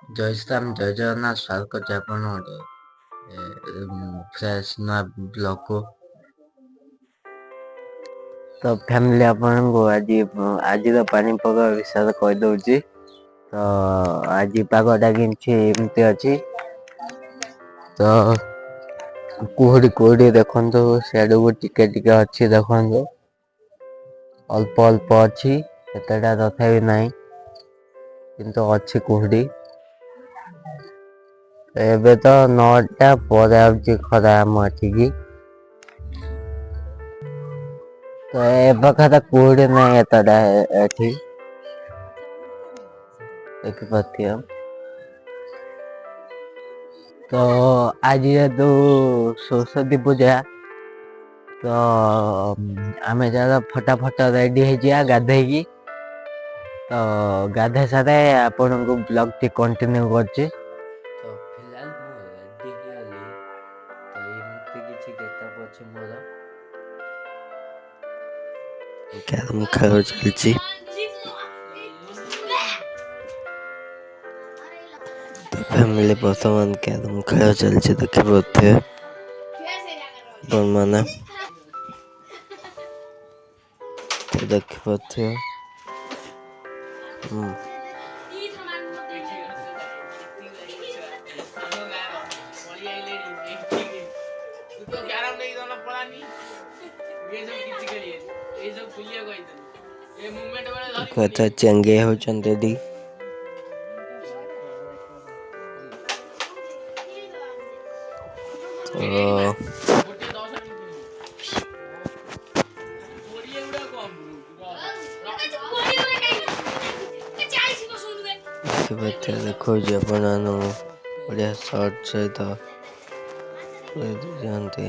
ଜୟ ଶ୍ରୀରାମ ଜୟ ଜଗନ୍ନାଥ ସ୍ୱାଗତ କରୁଛି ଆପଣ ଗୋଟେ ଫ୍ରେଶ୍ ନୂଆ ବ୍ଲଗକୁ। ତ ଫ୍ୟାମିଲି ଆପଣଙ୍କୁ ଆଜିର ପାଣିପାଗ ବିଷୟରେ କହିଦଉଛି। ତ ଆଜି ପାଗଟା କିଛି ଏମିତି ଅଛି। ତ କୁହୁଡ଼ି ଦେଖନ୍ତୁ, ସିଆଡ଼କୁ ଟିକେ ଟିକେ ଅଛି ଦେଖନ୍ତୁ। ଅଳ୍ପ ଅଳ୍ପ ଅଛି, ସେତେଟା ତଥାପି ନାହିଁ କିନ୍ତୁ ଅଛି କୁହୁଡ଼ି। ଏବେ ତ 9ଟା ପରେ ଆଉଛି ଖରା ଆମ ଏଠିକି। ତ ଏବେଖା କୁହୁଡ଼ି ନାହିଁ ଏତେଟା ଏଠି ଦେଖିପାରୁଥିବ। ତ ଆଜି ଯେହେତୁ ସରସ୍ଵତୀ ପୂଜା, ତ ଆମେ ଯାକ ଫଟାଫଟ ରେଡି ହେଇଯିବା ଗାଧେଇକି। ତ ଗାଧେଇ ସାରେ ଆପଣଙ୍କୁ ବ୍ଲଗଟି କଣ୍ଟିନ୍ୟୁ କରୁଛି। ତ ଫିଲହାଲ ମୁଁ ରେଡି ହେଇଗଲି। ତ ଏମିତି କିଛି ଗେଟଅପ୍ ଅଛି ମୋର। କ୍ୟାରମ ଖେଳ ଚାଲିଛି। ତ ଫ୍ୟାମିଲି ବର୍ତ୍ତମାନ କ୍ୟାରମ ଖେଳ ଚାଲିଛି, ଦେଖିପାରୁଥିବେ ଆପଣମାନେ। ତ ଦେଖିପାରୁଥିବେ। କଥା ଚେଙ୍ଗେଇ ହଉଛନ୍ତି ଏଠି। ଦେଖଉଛି ଆପଣ ବଢ଼ିଆ ସର୍ଟ ସହିତ ଯାଆନ୍ତି।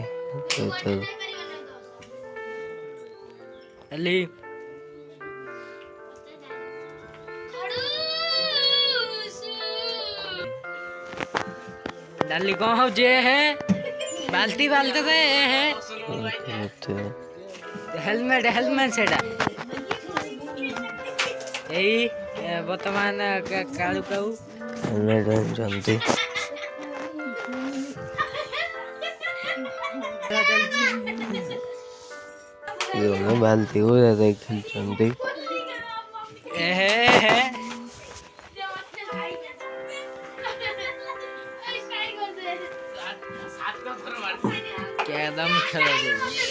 ଡାଲି କଣ ହଉଛି? ବାଲ୍ଟି ହେଲମେଟ ସେଟା ଏଇ ବର୍ତ୍ତମାନ କାଳୁ କାଉ ହେଲମେଟ ପିନ୍ଧୁଛନ୍ତି। ବାଲ୍ଟି ଗୁଡ଼ା ଖେଳୁଛନ୍ତି। କ୍ୟାରମ ଖେଳ ଚାଲିଛି।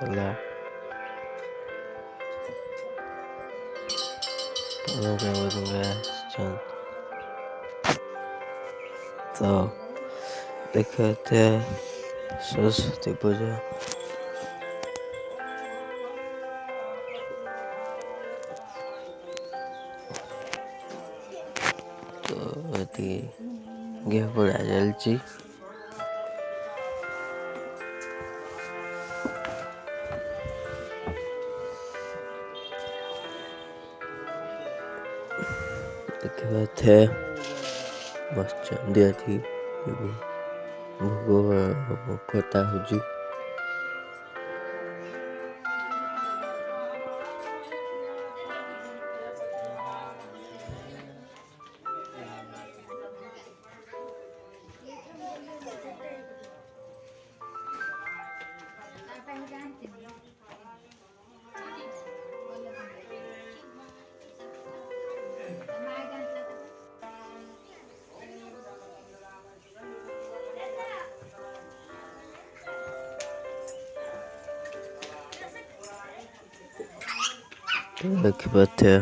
ହେଲା ତ ଦେଖିତେ ସରସ୍ଵତୀ ପୂଜା ତ ଏଠି ଘିଅ ପୋଡ଼ା ଚାଲିଛି। ଦେଖିପାରୁଥିବେ ବସିଛନ୍ତି ଏଠି, ଭୋଗ କଟା ହଉଛି। ଦେଖିପାରୁଥିବେ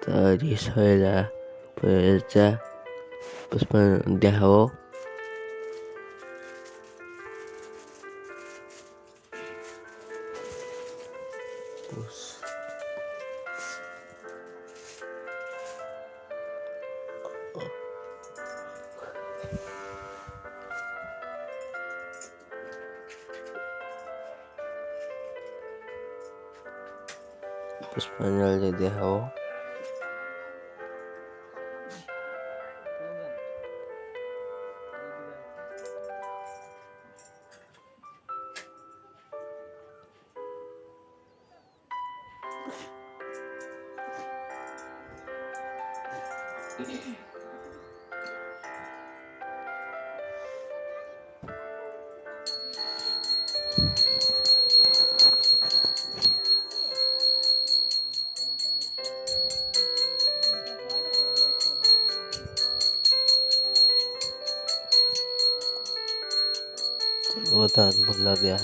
ତ ଏଠି ସଇଲା ପୂଜା ପୁଷ୍ପାଞ୍ଜଳି ଦିଆହବ। पुष्पांजलि दिया हो वो तो भुला दिया